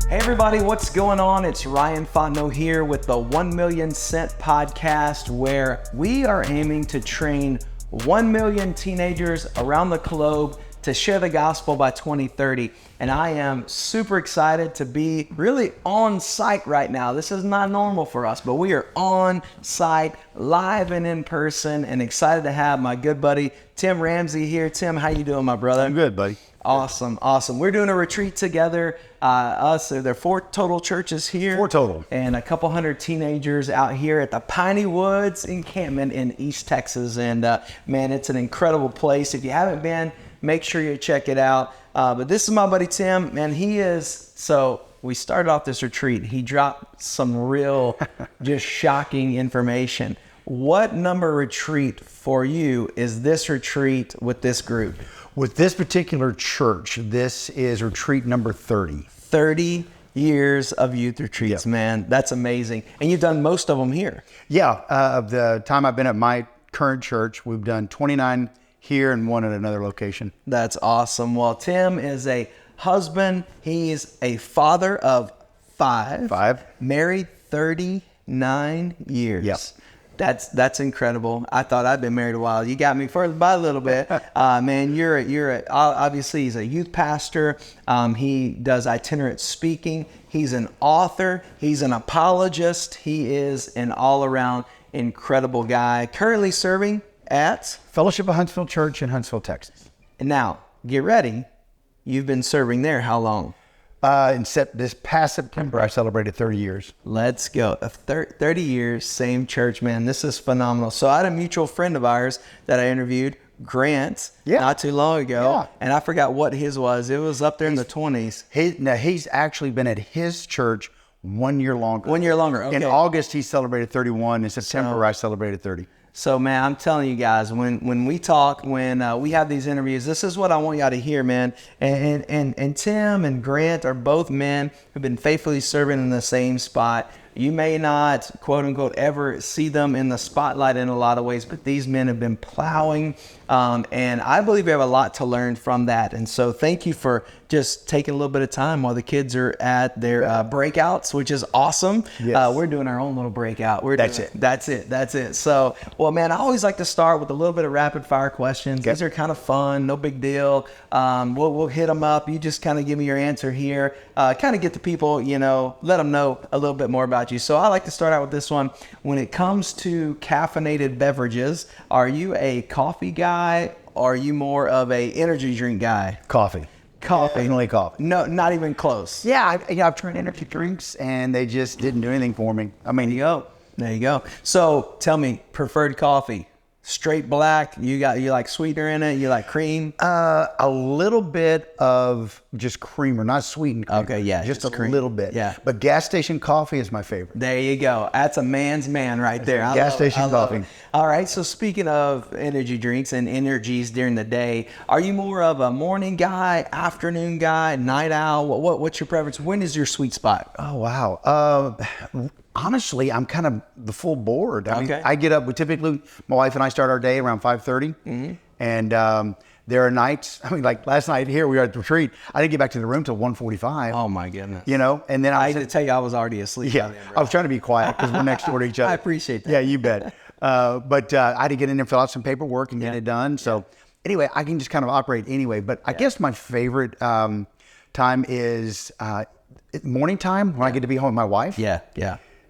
Hey everybody, what's going on? It's Ryan Fontenot here with the 1 Million Cent podcast, where we are aiming to train 1 million teenagers around the globe to share the gospel by 2030. And I am super excited to be really on site right now. This is not normal for us, but we are on site, live and in person, and excited to have my good buddy Tim Ramsey here. Tim, how you doing, my brother? I'm good, buddy. Awesome. We're doing a retreat together. There are 4 total churches here. 4 total. And a couple hundred teenagers out here at the Piney Woods encampment in East Texas. And man, it's an incredible place. If you haven't been, make sure you check it out. But this is my buddy Tim, man. We started off this retreat. He dropped some real just shocking information. What number retreat for you is this retreat with this group? With this particular church, this is retreat number 30. 30 years of youth retreats, Yep. man. That's amazing. And you've done most of them here. Yeah, of the time I've been at my current church, we've done 29 here and 1 at another location. That's awesome. Well, Tim is a husband. He's a father of 5. 5. Married 39 years. Yep. That's incredible. I thought I'd been married a while. You got me further by a little bit. Man, obviously he's a youth pastor. He does itinerant speaking. He's an author. He's an apologist. He is an all-around incredible guy. Currently serving at Fellowship of Huntsville Church in Huntsville, Texas. And now, get ready. You've been serving there how long? This past September, I celebrated 30 years. Let's go. 30 years, same church, man. This is phenomenal. So I had a mutual friend of ours that I interviewed, Grant, not too long ago. And I forgot what his was. It was up there in the 20s. He's actually been at his church 1 year longer. 1 year longer, okay. In August, he celebrated 31. In September, I celebrated 30. So, man, I'm telling you guys, when we talk, when we have these interviews, this is what I want y'all to hear, man. And Tim and Grant are both men who've been faithfully serving in the same spot. You may not, quote unquote, ever see them in the spotlight in a lot of ways, but these men have been plowing. And I believe we have a lot to learn from that. And so thank you for just taking a little bit of time while the kids are at their breakouts, which is awesome. Yes. We're doing our own little breakout. That's it. So, well, man, I always like to start with a little bit of rapid fire questions. Okay. These are kind of fun, no big deal. We'll hit them up. You just kind of give me your answer here. Kind of get the people, let them know a little bit more about you. So I like to start out with this one. When it comes to caffeinated beverages, are you a coffee guy or are you more of a energy drink guy? Coffee. Definitely coffee. No, not even close. Yeah, I've tried energy drinks, and they just didn't do anything for me. I mean, There you go. So tell me, preferred coffee, straight black? You like sweetener in it? You like cream? a little bit of just creamer, not sweetened creamer. Okay, yeah, just a cream. little bit. Yeah. But gas station coffee is my favorite. There you go. That's a man's man right there. Gas station coffee. All right. So speaking of energy drinks and energies during the day, are you more of a morning guy, afternoon guy, night owl? What's your preference? When is your sweet spot? Oh, wow. Honestly, I'm kind of the full board. I mean, I get up, typically, my wife and I start our day around 5:30. Mm-hmm. And there are nights, like last night here, we were at the retreat. I didn't get back to the room till 1:45. Oh, my goodness. And then I had to tell you I was already asleep. Yeah, I was trying to be quiet because we're next door to each other. I appreciate that. Yeah, you bet. But I had to get in there, fill out some paperwork and get it done. So anyway, I can just kind of operate anyway. But I guess my favorite time is morning time when I get to be home with my wife. Yeah.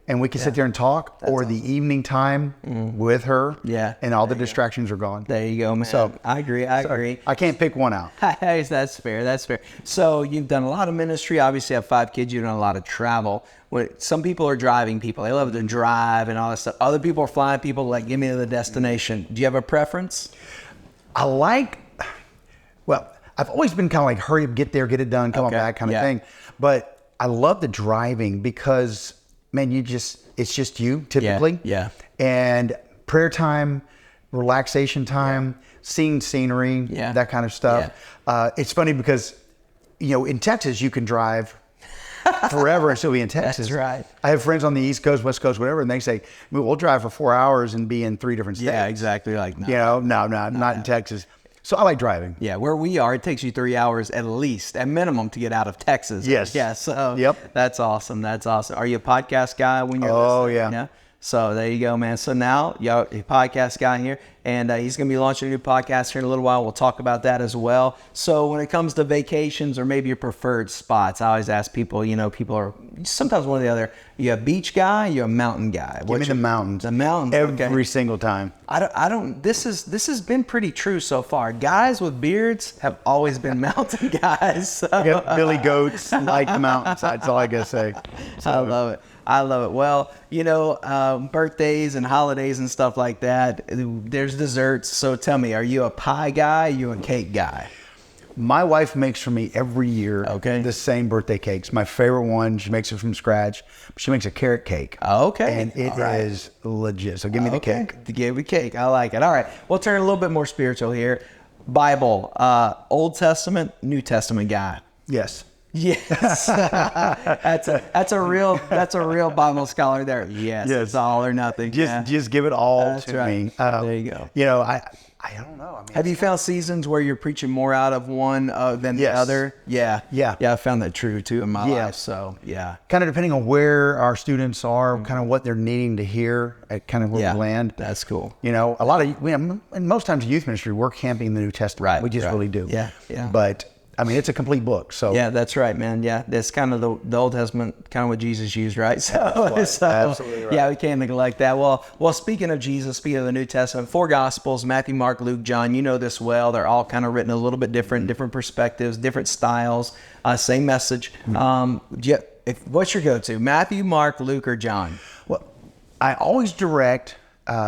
And we can sit there and talk, or the evening time with her. Yeah. And all the distractions are gone. There you go, man. So I agree. I can't pick one out. Hey, that's fair. So you've done a lot of ministry. Obviously, you have 5 kids. You've done a lot of travel. Some people are driving people. They love to drive and all that stuff. Other people are flying people, like, get me to the destination. Do you have a preference? I've always been kind of like, hurry up, get there, get it done, come on back kind of thing. But I love the driving because, man, it's just you typically. Yeah. And prayer time, relaxation time, seeing scenery, that kind of stuff. Yeah. It's funny because, in Texas, you can drive forever and still be in Texas. That's right. I have friends on the East Coast, West Coast, whatever, and they say, we'll drive for 4 hours and be in 3 different states. Yeah, exactly. Like, not in Texas. So I like driving. Yeah, where we are, it takes you 3 hours at least, at minimum, to get out of Texas. Yes. Yeah, so Yep. that's awesome. That's awesome. Are you a podcast guy when you're listening? Yeah. So there you go, man. So now you're a podcast guy here, and he's going to be launching a new podcast here in a little while. We'll talk about that as well. So when it comes to vacations or maybe your preferred spots, I always ask people, people are sometimes one or the other. You a beach guy, you a mountain guy? Give me the mountains. The mountains. Every single time. I don't, this has been pretty true so far. Guys with beards have always been mountain guys. So. Yep, Billy Goats like the mountains. That's all I gotta say. So. I love it. Well, birthdays and holidays and stuff like that, there's desserts. So tell me, are you a pie guy? Are you a cake guy? My wife makes for me every year the same birthday cakes. My favorite one, she makes it from scratch. She makes a carrot cake. Okay. And it is legit. So give me the cake. Give me cake. I like it. All right. We'll turn a little bit more spiritual here. Bible, Old Testament, New Testament guy. Yes. Yes. that's a real Bible scholar there. Yes. It's all or nothing. Just give it all to me. There you go. I don't know. Have you found seasons where you're preaching more out of one than the other? Yeah. I found that true too in my life. So kind of depending on where our students are, kind of what they're needing to hear, at kind of where we land. That's cool. A lot of and most times in youth ministry, we're camping the New Testament. Right. We just really do. Yeah. But it's a complete book. So that's right, man. Yeah, that's kind of the Old Testament, kind of what Jesus used, right? So absolutely right. Yeah, we can't neglect that. Well, speaking of Jesus, speaking of the New Testament, 4 Gospels: Matthew, Mark, Luke, John. You know this well. They're all kind of written a little bit different perspectives, different styles, same message. What's your go-to? Matthew, Mark, Luke, or John? Well, I always direct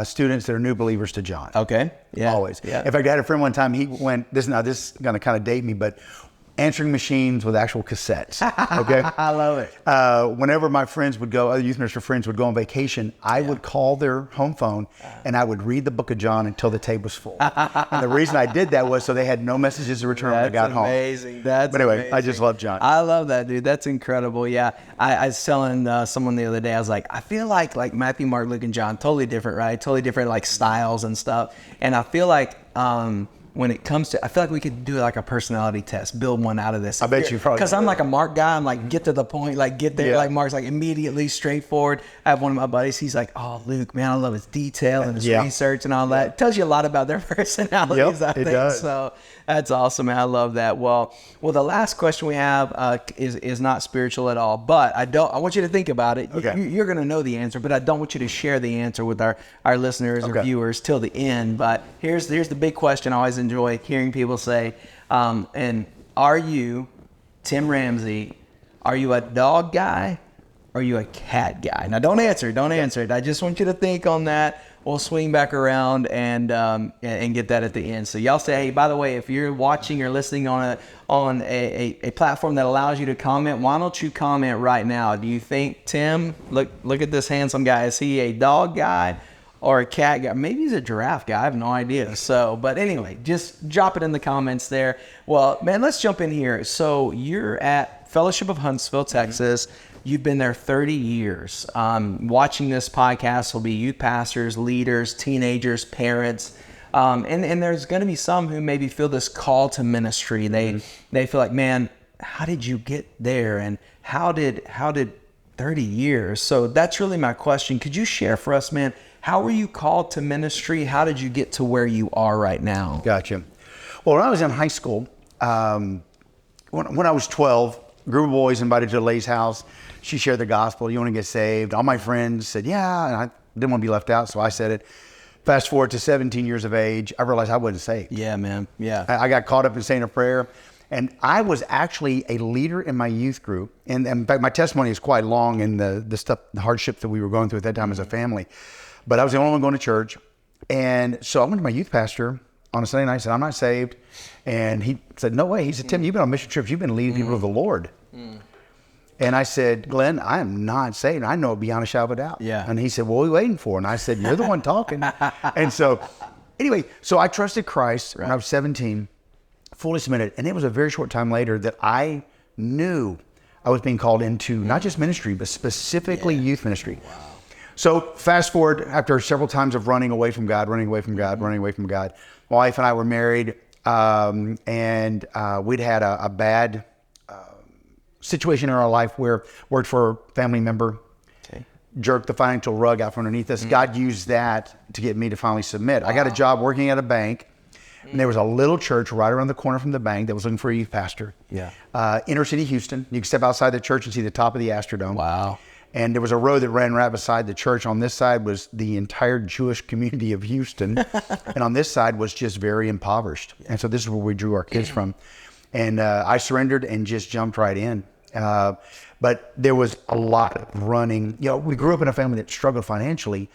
students that are new believers to John. Okay. Yeah. Always. Yeah. In fact, I had a friend one time, he went, this is going to kind of date me, but answering machines with actual cassettes. Okay. I love it. Whenever my friends would go, other youth minister friends would go on vacation, I would call their home phone and I would read the book of John until the tape was full. And the reason I did that was so they had no messages to return when I got home. Amazing. But anyway, I just love John. I love that, dude. That's incredible. Yeah. I was telling someone the other day, I was like, I feel like Matthew, Mark, Luke, and John, totally different, right? Totally different like styles and stuff. And I feel like, when it comes to, I feel like we could do like a personality test, build one out of this. I bet you probably because I'm like a Mark guy. I'm like, get to the point, like get there. Like Mark's like immediately straightforward. I have one of my buddies. He's like, oh, Luke, man, I love his detail and his research and all that. It tells you a lot about their personalities. I think. It does. So that's awesome, man. I love that. Well, the last question we have is not spiritual at all, but I want you to think about it. Okay. You're going to know the answer, but I don't want you to share the answer with our listeners or viewers till the end. But here's the big question I always enjoy hearing people say, and are you, Tim Ramsey, are you a dog guy or are you a cat guy? Now don't answer it. I just want you to think on that. We'll swing back around and get that at the end. So y'all say, hey, by the way, if you're watching or listening on a platform that allows you to comment, why don't you comment right now? Do you think Tim, look at this handsome guy, is he a dog guy or a cat guy? Maybe he's a giraffe guy. I have no idea. So, but anyway, just drop it in the comments there. Well, man, let's jump in here. So you're at Fellowship of Huntsville, Texas. You've been there 30 years. Watching this podcast will be youth pastors, leaders, teenagers, parents. And there's going to be some who maybe feel this call to ministry. They feel like, man, how did you get there? And how did 30 years? So that's really my question. Could you share for us, man, how were you called to ministry? How did you get to where you are right now? Gotcha. Well, when I was in high school, when I was 12, a group of boys invited to Lay's house. She shared the gospel. You want to get saved? All my friends said, yeah. And I didn't want to be left out, so I said it. Fast forward to 17 years of age, I realized I wasn't saved. Yeah, man. Yeah. I got caught up in saying a prayer. And I was actually a leader in my youth group. And in fact, my testimony is quite long in the stuff, the hardship that we were going through at that time as a family. But I was the only one going to church. And so I went to my youth pastor on a Sunday night and said, I'm not saved. And he said, no way. He said, Tim, you've been on mission trips. You've been leading people to the Lord. And I said, Glenn, I am not saved. I know it beyond a shadow of a doubt. Yeah. And he said, what are we waiting for? And I said, you're the one talking. And so anyway, so I trusted Christ when I was 17, fully submitted. And it was a very short time later that I knew I was being called into not just ministry, but specifically youth ministry. Wow. So fast forward, after several times of running away from God, my wife and I were married. and we'd had a bad situation in our life where worked for a family member, jerked the financial rug out from underneath us. God used that to get me to finally submit. I got a job working at a bank, and there was a little church right around the corner from the bank that was looking for a youth pastor. Inner city Houston. You can step outside the church and see the top of the Astrodome. Wow. And there was a road that ran right beside the church. On this side was the entire Jewish community of Houston. And on this side was just very impoverished. And so this is where we drew our kids from. And I surrendered and just jumped right in. But there was a lot of running. You know, we grew up in a family that struggled financially.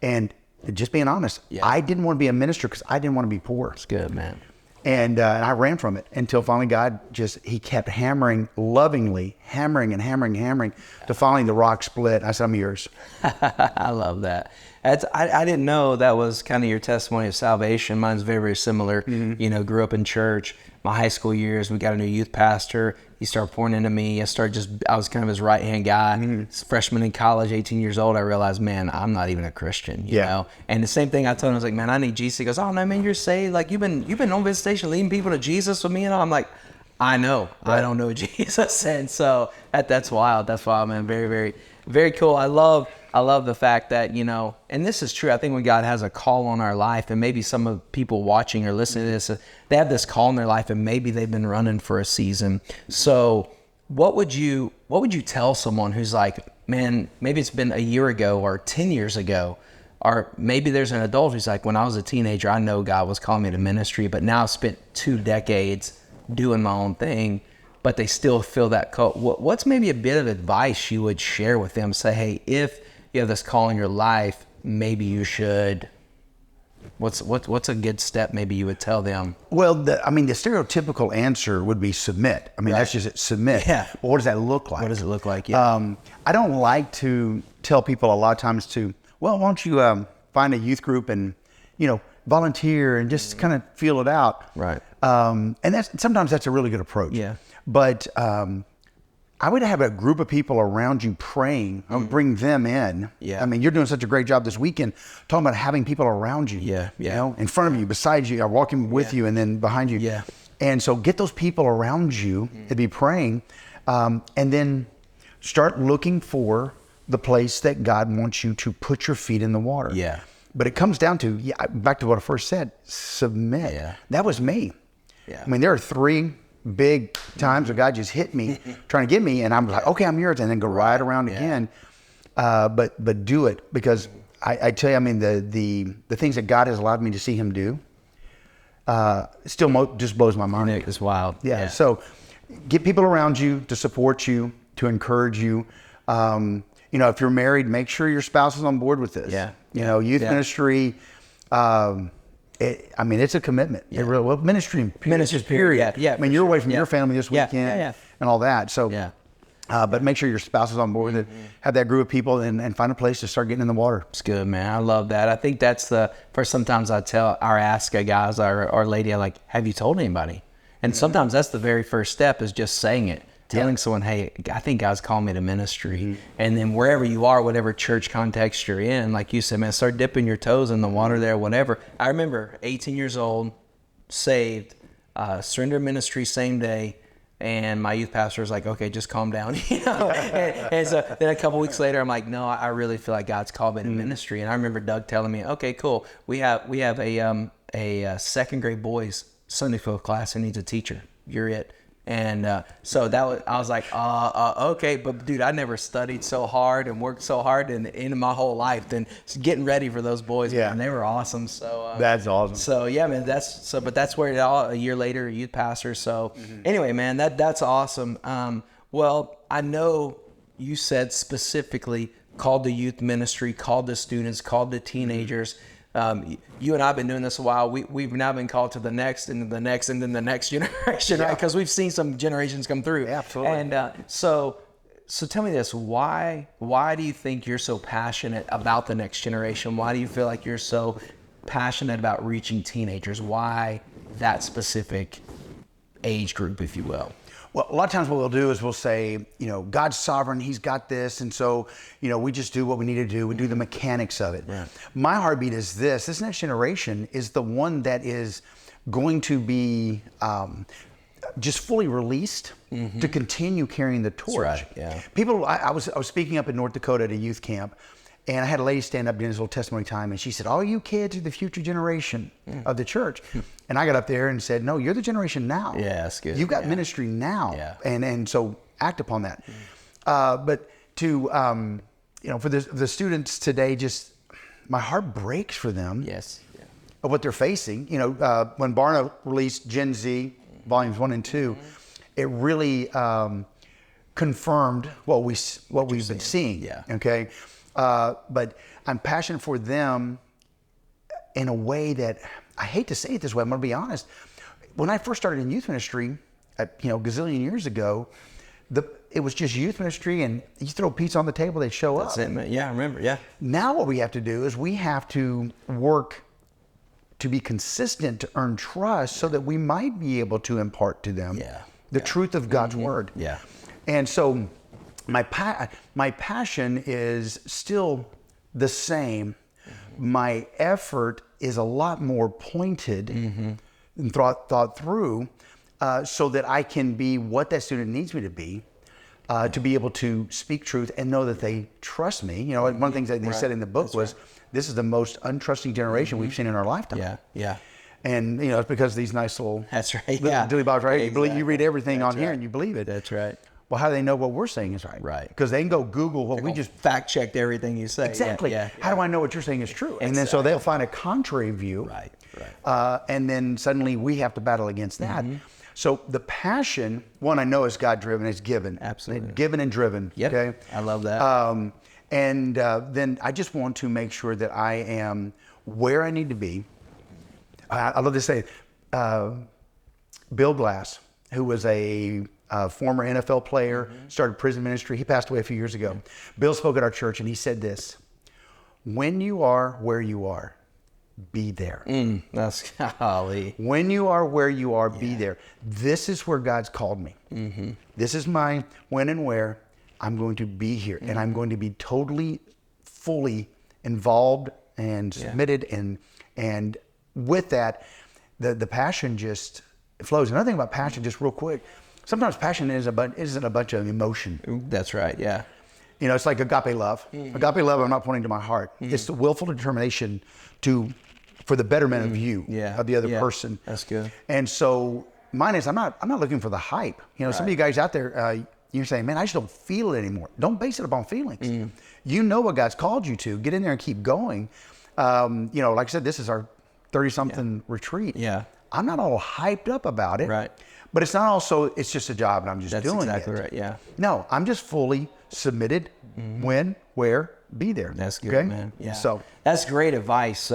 And just being honest, I didn't want to be a minister because I didn't want to be poor. It's good, man. And I ran from it until finally God he kept hammering, lovingly, hammering, to finally the rock split. I said, I'm yours. I love that. I didn't know that was kind of your testimony of salvation. Mine's very, very similar. You know, grew up in church. My high school years, we got a new youth pastor. He started pouring into me. I was kind of his right-hand guy. Freshman in college, 18 years old, I realized, man, I'm not even a Christian, you know? And the same thing I told him, I was like, man, I need Jesus. He goes, oh, no, man, you're saved. Like, you've been on visitation leading people to Jesus with me and all. I'm like, I know. I don't know Jesus. And so that's wild. That's wild, man. Very, very, very cool. I love the fact that, you know, and this is true. I think when God has a call on our life, and maybe some of the people watching or listening to this, they have this call in their life and maybe they've been running for a season. So what would you tell someone who's like, man, maybe it's been a year ago or 10 years ago, or maybe there's an adult who's like, when I was a teenager, I know God was calling me to ministry, but now I've spent 2 decades doing my own thing, but they still feel that call. What's maybe a bit of advice you would share with them? Say, hey, if you have this call in your life, maybe you should. What's a good step maybe you would tell them? Well, the stereotypical answer would be submit. I mean, that's just it, submit. Yeah. But what does that look like? What does it look like? Yeah. I don't like to tell people a lot of times why don't you find a youth group and, you know, volunteer and just kind of feel it out. Right. And sometimes that's a really good approach. Yeah. But I would have a group of people around you praying. I would bring them in. Yeah. I mean, you're doing such a great job this weekend talking about having people around you. Yeah. You know, in front of you, beside you, or walking with you, and then behind you. Yeah. And so get those people around you to be praying, and then start looking for the place that God wants you to put your feet in the water. Yeah. But it comes down to, back to what I first said, submit. Yeah. That was me. Yeah. I mean, there are 3 big times where God just hit me trying to get me, and I'm like, okay, I'm yours, and then go right around again. But do it, because I tell you, I mean, the things that God has allowed me to see Him do still just blows my mind. It's wild. Yeah. So get people around you to support you, to encourage you. You know, if you're married, make sure your spouse is on board with this. Yeah. You know, youth ministry. It's a commitment. Yeah. Ministry period. Yeah. I mean, you're away from your family this weekend and all that. So, but make sure your spouse is on board with it. Have that group of people and find a place to start getting in the water. It's good, man. I love that. I think that's sometimes I tell our R.A.G.E guys, our lady, I'm like, have you told anybody? And sometimes that's the very first step, is just saying it. Telling someone, hey, I think God's calling me to ministry. And then wherever you are, whatever church context you're in, like you said, man, start dipping your toes in the water there, whatever. I remember 18 years old, saved, surrendered ministry same day, and my youth pastor was like, okay, just calm down. You know? and so then a couple weeks later, I'm like, no, I really feel like God's called me to ministry. And I remember Doug telling me, okay, cool. We have a second grade boys Sunday school class who needs a teacher. You're it. And so I was like, okay, but dude, I never studied so hard and worked so hard in my whole life than getting ready for those boys. Yeah. And they were awesome. So that's awesome. So yeah, man, but that's where it all, a year later, youth pastor. So anyway, man, that's awesome. Well, I know you said specifically called to youth ministry, called to students, called to teenagers. You and I have been doing this a while. We've now been called to the next and the next and then the next generation, right? Because we've seen some generations come through. Yeah, absolutely. And so tell me this: why do you think you're so passionate about the next generation? Why do you feel like you're so passionate about reaching teenagers? Why that specific age group, if you will? Well, a lot of times what we'll do is we'll say, you know, God's sovereign, He's got this. And so, you know, we just do what we need to do. We do the mechanics of it. Right. My heartbeat is this next generation is the one that is going to be just fully released to continue carrying the torch. That's right, yeah. People, I was speaking up in North Dakota at a youth camp, and I had a lady stand up during this little testimony time, and she said, "All you kids are the future generation of the church." And I got up there and said, "No, you're the generation now. Yeah, that's good. You've got ministry now, and so act upon that." But to for the students today, just my heart breaks for them. Yes. Yeah. Of what they're facing. When Barna released Gen Z volumes 1 and 2, it really confirmed what we've been seeing. Yeah. Okay. But I'm passionate for them in a way that, I hate to say it this way, I'm going to be honest. When I first started in youth ministry, gazillion years ago, it was just youth ministry, and you throw pizza on the table, they'd show up. That's it, man. Yeah, I remember. Yeah. Now what we have to do is we have to work to be consistent, to earn trust, so that we might be able to impart to them the truth of God's word. Yeah. And so my passion is still the same. My effort is a lot more pointed and thought through, so that I can be what that student needs me to be able to speak truth and know that they trust me. One of the things that they said in the book was, this is the most untrusting generation we've seen in our lifetime. Yeah, yeah. And it's because of these nice little dilly bobs, right? Exactly. You read everything on here and you believe it. That's right. Well, how do they know what we're saying is right? Right. Because they can go Google what we just fact checked everything you say. Exactly. Yeah. How do I know what you're saying is true? And then so they'll find a contrary view. Right. And then suddenly we have to battle against that. So the passion, one, I know is God driven, it's given. Absolutely. Given and driven. Yep. Okay. I love that. And then I just want to make sure that I am where I need to be. I love to say, Bill Glass, who was a former NFL player, started prison ministry. He passed away a few years ago. Bill spoke at our church and he said this: "When you are where you are, be there." That's golly. When you are where you are, be there. This is where God's called me. This is my when and where. I'm going to be here, and I'm going to be totally, fully involved and submitted, and with that, the passion just flows. Another thing about passion, just real quick, sometimes passion isn't a bunch of emotion. That's right. Yeah. It's like agape love. Agape love, I'm not pointing to my heart. It's the willful determination for the betterment of you, of the other person. That's good. And so mine is, I'm not looking for the hype. Some of you guys out there, you're saying, "Man, I just don't feel it anymore." Don't base it upon feelings. You know what God's called you to. Get in there and keep going. Like I said, this is our 30-something retreat. Yeah. I'm not all hyped up about it. Right. But it's not also, it's just a job and I'm just doing it. That's exactly right, yeah. No, I'm just fully submitted. When, where, be there. That's good, man. Yeah. So that's great advice.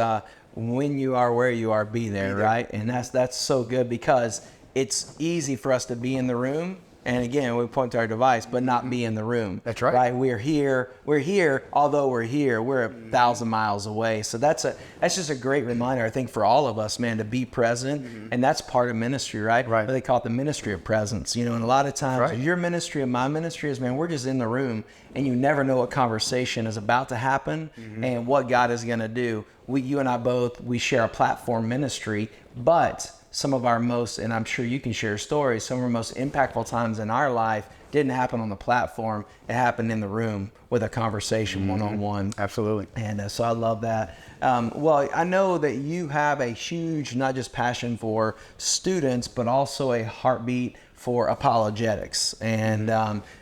When you are where you are, be there, right? And that's so good, because it's easy for us to be in the room. And again, we point to our device, but not be in the room. That's right. Right? We're here. Although we're here, we're 1,000 miles away. So that's just a great reminder, I think, for all of us, man, to be present. And that's part of ministry, right? Right. They call it the ministry of presence. And a lot of times, your ministry and my ministry is, man, we're just in the room, and you never know what conversation is about to happen and what God is going to do. You and I both, we share a platform ministry, but some of our most, and I'm sure you can share stories, some of our most impactful times in our life didn't happen on the platform. It happened in the room with a conversation one-on-one. Absolutely. And so I love that. Well, I know that you have a huge, not just passion for students, but also a heartbeat for apologetics. And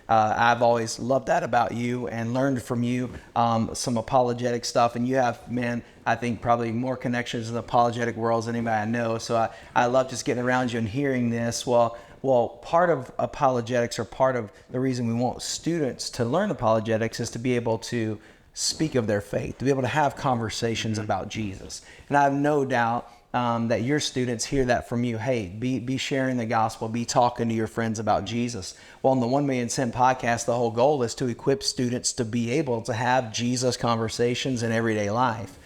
I've always loved that about you and learned from you some apologetic stuff. And you have, man, I think probably more connections in the apologetic world than anybody I know. So I love just getting around you and hearing this. Well, part of apologetics, or part of the reason we want students to learn apologetics, is to be able to speak of their faith, to be able to have conversations about Jesus. And I have no doubt that your students hear that from you. Hey, be sharing the gospel, be talking to your friends about Jesus. Well, in the 1 Million Sin podcast, the whole goal is to equip students to be able to have Jesus conversations in everyday life.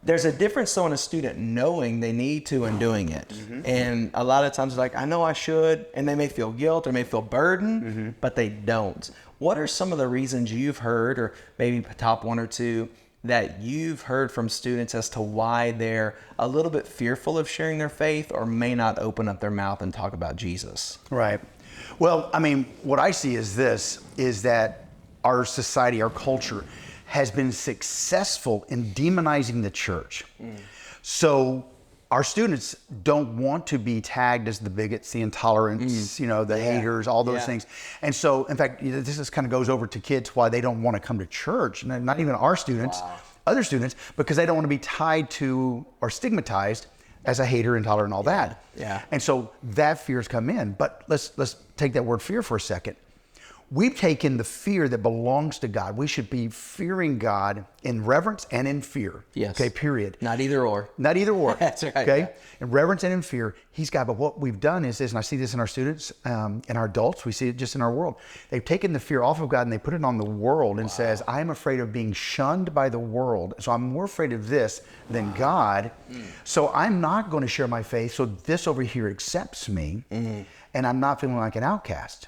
There's a difference though in a student knowing they need to and doing it. And a lot of times it's like, I know I should, and they may feel guilt or may feel burden, but they don't. What are some of the reasons you've heard, or maybe top 1 or 2, that you've heard from students as to why they're a little bit fearful of sharing their faith or may not open up their mouth and talk about Jesus? Right. Well, I mean, what I see is that our society, our culture has been successful in demonizing the church. So our students don't want to be tagged as the bigots, the intolerants, the haters, all those things. And so, in fact, this just kind of goes over to kids why they don't want to come to church, not even our students, other students, because they don't want to be tied to or stigmatized as a hater, intolerant, all that. Yeah. And so that fear's come in. But let's take that word fear for a second. We've taken the fear that belongs to God. We should be fearing God in reverence and in fear. Yes. Okay, period. Not either or. Not either or. That's right. Okay? Yeah. In reverence and in fear, He's God. But what we've done is this, and I see this in our students and our adults, we see it just in our world. They've taken the fear off of God and they put it on the world and says, I'm afraid of being shunned by the world. So I'm more afraid of this than God. So I'm not going to share my faith. So this over here accepts me and I'm not feeling like an outcast.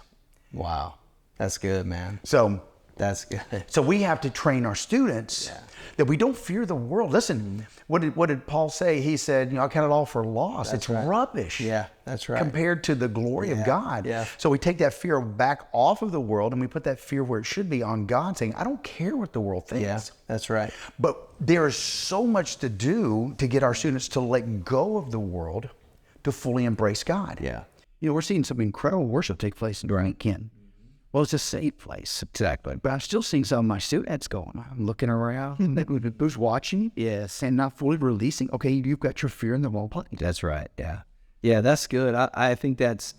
Wow. That's good, man. So that's good. So we have to train our students that we don't fear the world. Listen, what did Paul say? He said, I count it all for loss. It's rubbish. Yeah, that's right. Compared to the glory of God. Yeah. So we take that fear back off of the world and we put that fear where it should be on God, saying, I don't care what the world thinks. Yeah, that's right. But there is so much to do to get our students to let go of the world to fully embrace God. Yeah. We're seeing some incredible worship take place during Kent. Well, it's a safe place. Exactly. But I'm still seeing some of my students going. I'm looking around. Who's watching? Yes. And not fully releasing. Okay, you've got your fear in the wrong place. That's right. Yeah. Yeah, that's good. I think that's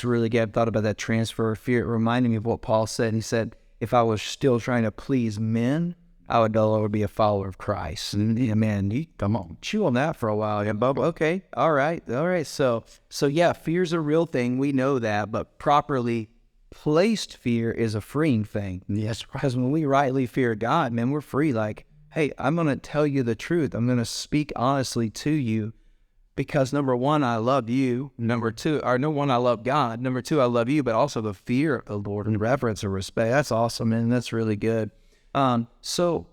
really good. I've thought about that transfer of fear. It reminded me of what Paul said. He said, if I was still trying to please men, I would no longer be a follower of Christ. And yeah, man, you come on, chew on that for a while. Yeah, Bubba. Okay. All right. So yeah, fear's a real thing. We know that, but properly placed fear is a freeing thing. Yes. Because when we rightly fear God, man, we're free. Like, hey, I'm going to tell you the truth. I'm going to speak honestly to you because number one, I love you. Number one, I love God. Number two, I love you, but also the fear of the Lord and reverence and respect. That's awesome, man. That's really good. So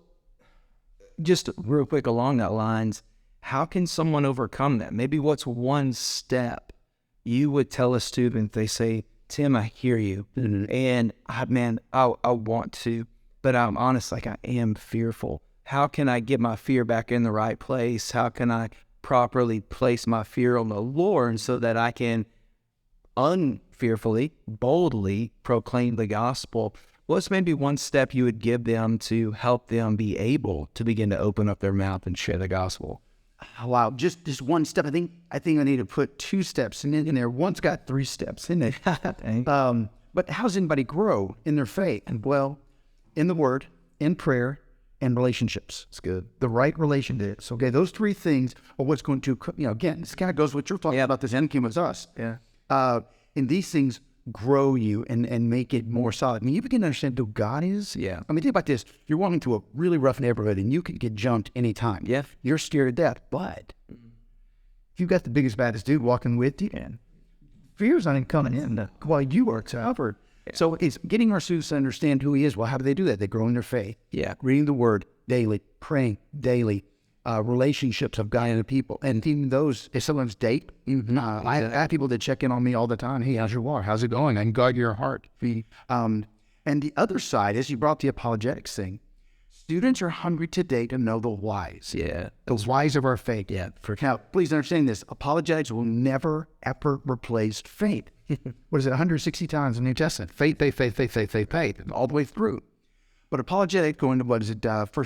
just real quick along that lines, how can someone overcome that? Maybe what's one step you would tell a student? They say, Tim, I hear you. And I want to, but I'm honest, like I am fearful. How can I get my fear back in the right place? How can I properly place my fear on the Lord so that I can unfearfully, boldly proclaim the gospel? What's maybe one step you would give them to help them be able to begin to open up their mouth and share the gospel? Wow, just one step. I think I need to put two steps in there. One's got three steps in it. But how does anybody grow in their faith? And well, in the Word, in prayer, and relationships. It's good. The right relationships. Okay, those three things are what's going to, again, this kind of goes with what you're talking about. This end came with us. Yeah. And these things grow you and make it more solid. I mean, you begin to understand who God is. Yeah. I mean, think about this. You're walking through a really rough neighborhood and you could get jumped anytime. Yeah. You're scared to death. But if you've got the biggest, baddest dude walking with you, and fear's not even coming in while you are covered. Yeah. So it's getting our students to understand who he is. Well, how do they do that? They grow in their faith. Yeah. Reading the Word daily, praying daily, relationships of God and the people. And even those, if someone's date, I have people that check in on me all the time. Hey, how's your walk? How's it going? I can guard your heart. And the other side is, you brought the apologetics thing. Students are hungry today to know the whys. Yeah. The whys of our faith. Yeah. Now, please understand this. Apologetics will never, ever replace faith. What is it, 160 times in the New Testament? Faith, faith, faith, faith, faith, faith, faith, all the way through. But apologetic, going to, 1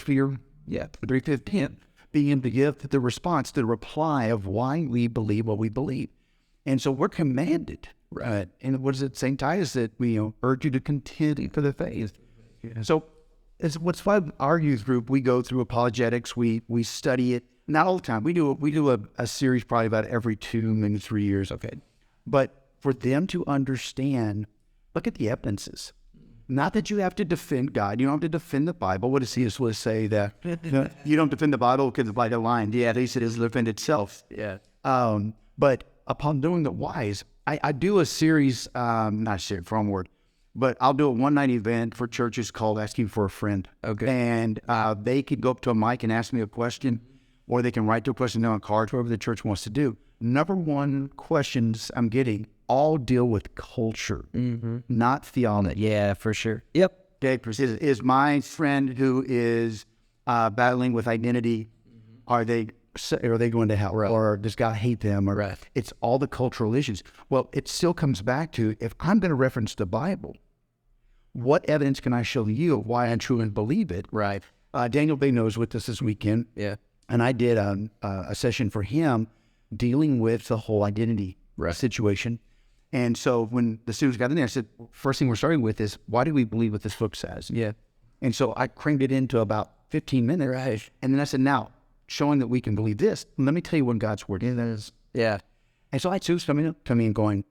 Peter 3:15, being able to give the response to the reply of why we believe what we believe. And so we're commanded, right? And what is it, St. Titus, that we urge you to contend for the faith. Yeah. So it's what's fun. Our youth group, we go through apologetics. We study it, not all the time. We do a series probably about every 2, maybe 3 years. Okay. But for them to understand, look at the evidences. Not that you have to defend God. You don't have to defend the Bible. What does C.S. Lewis say? That you don't defend the Bible because the Bible line. Yeah, at least it doesn't defend itself. Yeah. But upon doing the whys, I do a series, not a series, wrong word. But I'll do a one-night event for churches called Asking for a Friend. Okay. And they could go up to a mic and ask me a question, or they can write their question down on cards, whatever the church wants to do. Number one questions I'm getting all deal with culture, not theology. Yeah, for sure. Yep. Okay, is my friend who is battling with identity, are they going to hell? Right. Or does God hate them? Or Right. It's all the cultural issues. Well, it still comes back to, if I'm going to reference the Bible, what evidence can I show you of why I truly believe it? Right. Daniel Bay was with us this weekend. Yeah. And I did a session for him dealing with the whole identity situation. And so when the students got in there, I said, first thing we're starting with is, why do we believe what this book says? Yeah. And so I crammed it into about 15 minutes. Right. And then I said, now, showing that we can believe this, let me tell you what God's word is. Yeah. And so I had students coming up to me and going,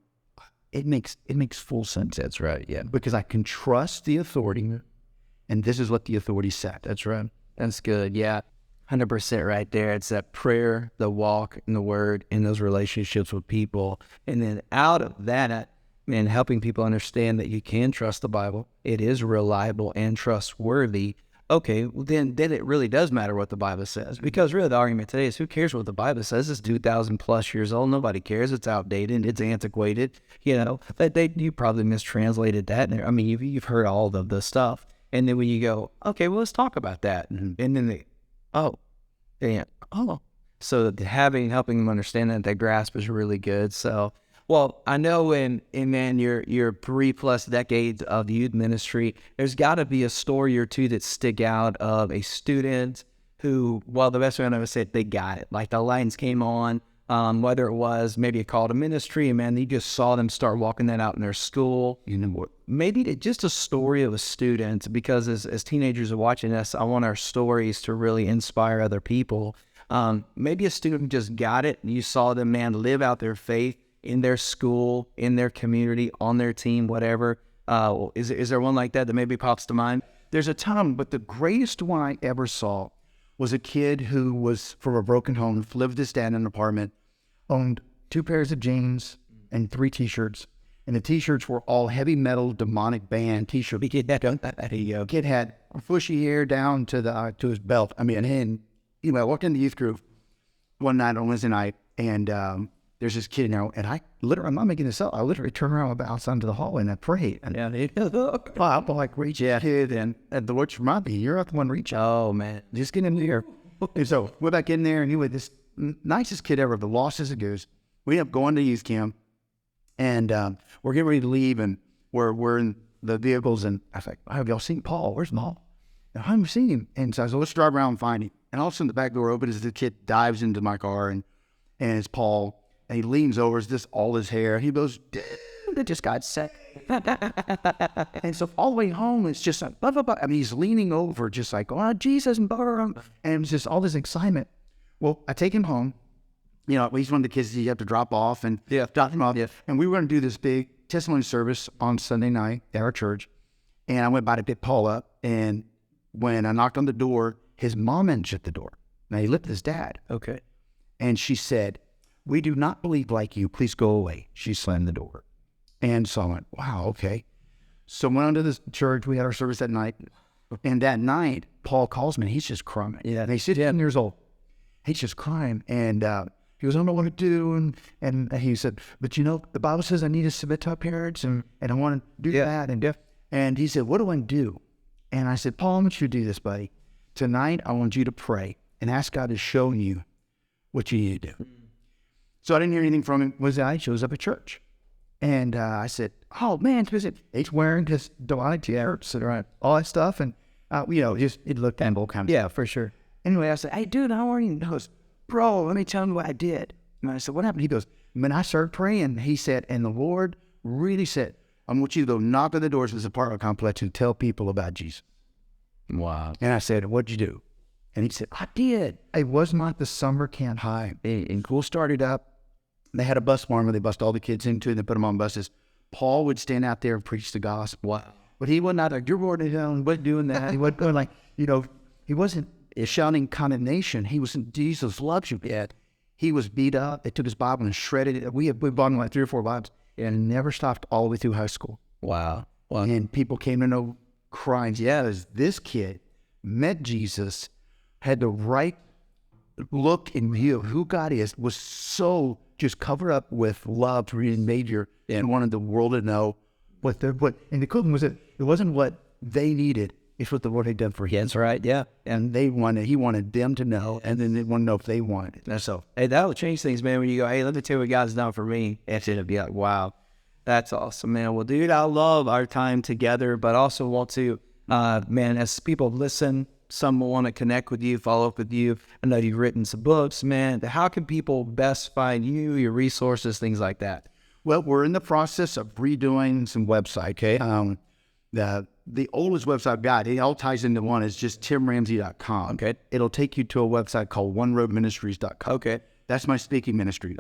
it makes full sense. That's right. Yeah. Because I can trust the authority, and this is what the authority said. That's right. That's good. Yeah. 100% right there. It's that prayer, the walk, and the word, and those relationships with people. And then out of that, and helping people understand that you can trust the Bible. It is reliable and trustworthy. Okay, well, then it really does matter what the Bible says. Because really the argument today is, who cares what the Bible says? It's 2,000 plus years old. Nobody cares. It's outdated. It's antiquated. You know, you probably mistranslated that. I mean, you've heard all of the stuff. And then when you go, okay, well, let's talk about that. And then so helping them understand that grasp is really good. So, well, I know in your 3+ decades of youth ministry, there's got to be a story or two that stick out of a student who, well, the best way I would say it, they got it. Like the lights came on, whether it was maybe a call to ministry, and man, you just saw them start walking that out in their school. You know what? Maybe just a story of a student, because as teenagers are watching us, I want our stories to really inspire other people. Maybe a student just got it, and you saw them, man, live out their faith in their school, in their community, on their team, whatever. Is there one like that maybe pops to mind? There's a ton, but the greatest one I ever saw was a kid who was from a broken home, lived with his dad in an apartment, owned 2 pairs of jeans and 3 T-shirts. And the T-shirts were all heavy metal demonic band T-shirts. Kid had bushy hair down to his belt. I mean, and you know, I walked in the youth group one night on Wednesday night, and there's this kid now, and I'm not making this up. I literally turned around outside into the hallway and I prayed. And I'm like, reach out, kid, and the Lord reminded me, you're not the one reaching. Oh man, just get in here. And so we're back in there, and anyway, this nicest kid ever, the lost as a goose. We end up going to youth camp. And we're getting ready to leave, and we're in the vehicles, and I was like, have y'all seen Paul? Where's Paul? I haven't seen him. And so I said, let's drive around and find him. And all of a sudden the back door opens as the kid dives into my car, and it's Paul. And he leans over, it's just all his hair. He goes, dude, it just got sick. And so all the way home, it's just like, blah, blah, blah. I mean, he's leaning over just like, oh, Jesus, and it's just all this excitement. Well, I take him home. You know, he's one of the kids that you have to drop off and drop him off. Yeah. And we were going to do this big testimony service on Sunday night at our church. And I went by to pick Paul up. And when I knocked on the door, his mom answered the door. Now, he lived with his dad. Okay. And she said, we do not believe like you. Please go away. She slammed the door. And so I went, wow, okay. So I went on to this church. We had our service that night. And that night, Paul calls me. And he's just crying. Yeah. And he's 10 years old. He's just crying. And he goes, I don't know what to do. And he said, but you know, the Bible says I need to submit to our parents, and I want to do that. And he said, what do I do? And I said, Paul, I want you to do this, buddy. Tonight, I want you to pray and ask God to show you what you need to do. So I didn't hear anything from him. He shows up at church. And I said, oh, man, he's wearing his demonic t-shirts and all that stuff. And, you know, just it looked kind of. Yeah, for sure. Anyway, I said, hey, dude, how are you? And he goes, bro, let me tell you what I did. And I said, what happened? He goes, when I started praying, he said, and the Lord really said, I want you to go knock on the doors of this apartment complex and tell people about Jesus. Wow. And I said, what'd you do? And he said, I did. It was not the summer camp high. And school started up. They had a bus farm where they bust all the kids into, and they put them on buses. Paul would stand out there and preach the gospel. Wow. But he wasn't out like, you're going to hell, he wasn't doing that. He wasn't going like, you know, he wasn't shouting condemnation. He was, Jesus loves you, Dad. He was beat up. They took his Bible and shredded it. We bought him like 3 or 4 Bibles, and never stopped all the way through high school. Wow. And people came to know Christ. Yeah, this kid met Jesus, had the right look and view of who God is, was so just covered up with love to read major and wanted the world to know and the cool thing was that it wasn't what they needed, it's what the Lord had done for him. That's right. Yeah. And he wanted them to know, and then they want to know if they wanted it. That's so. Hey, that will change things, man. When you go, hey, let me tell you what God's done for me, and it'll be like, wow, that's awesome, man. Well, dude, I love our time together, but also want to, man, as people listen, some want to connect with you, follow up with you. I know you've written some books, man. How can people best find you, your resources, things like that? Well, we're in the process of redoing some website. Okay, the oldest website I've got, it all ties into one, is just timramsey.com. Okay. It'll take you to a website called oneroadministries.com. Okay. That's my speaking ministry.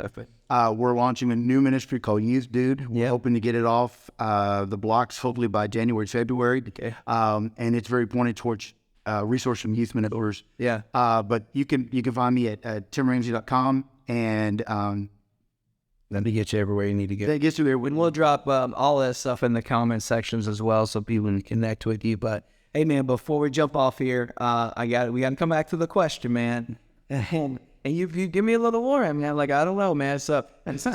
We're launching a new ministry called Youth Dude. We're hoping to get it off the blocks hopefully by January, February. Okay. And it's very pointed towards resource from youth mentors. Yeah. But you can find me at timramsey.com, and let me get you everywhere you need to get. that gets you there. And we'll drop all that stuff in the comment sections as well, so people can connect with you. But hey, man, before we jump off here, we got to come back to the question, man. And you give me a little warning, man. Like, I don't know, man. So,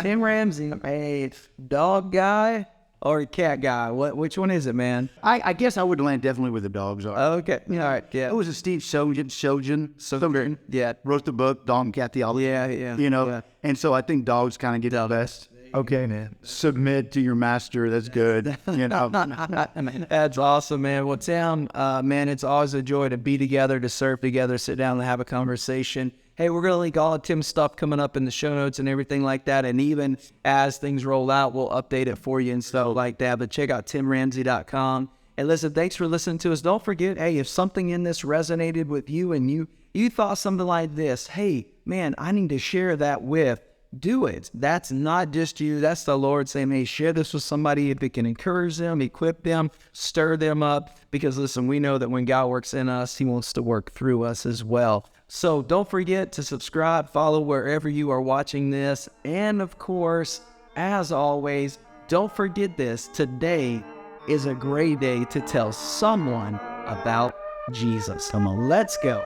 Tim Ramsey, a dog guy or a cat guy? Which one is it, man? I guess I would land definitely with the dogs. Okay, all right, yeah. It was a Steve Shojan. Yeah, wrote the book, Dog and Cat Theology. Yeah. You know, yeah. And so I think dogs kind of get the best. Okay, man. Submit to your master. That's good. You know. That's awesome, man. Well, Tim, man, it's always a joy to be together, to serve together, sit down and have a conversation. Hey, we're going to link all of Tim's stuff coming up in the show notes and everything like that. And even as things roll out, we'll update it for you and stuff like that. But check out timramsey.com. And listen, thanks for listening to us. Don't forget, hey, if something in this resonated with you and you thought something like this, hey, man, I need to share that with, do it. That's not just you. That's the Lord saying, hey, share this with somebody if it can encourage them, equip them, stir them up. Because listen, we know that when God works in us, he wants to work through us as well. So don't forget to subscribe, follow wherever you are watching this. And of course, as always, don't forget this. Today is a great day to tell someone about Jesus. Come on, let's go.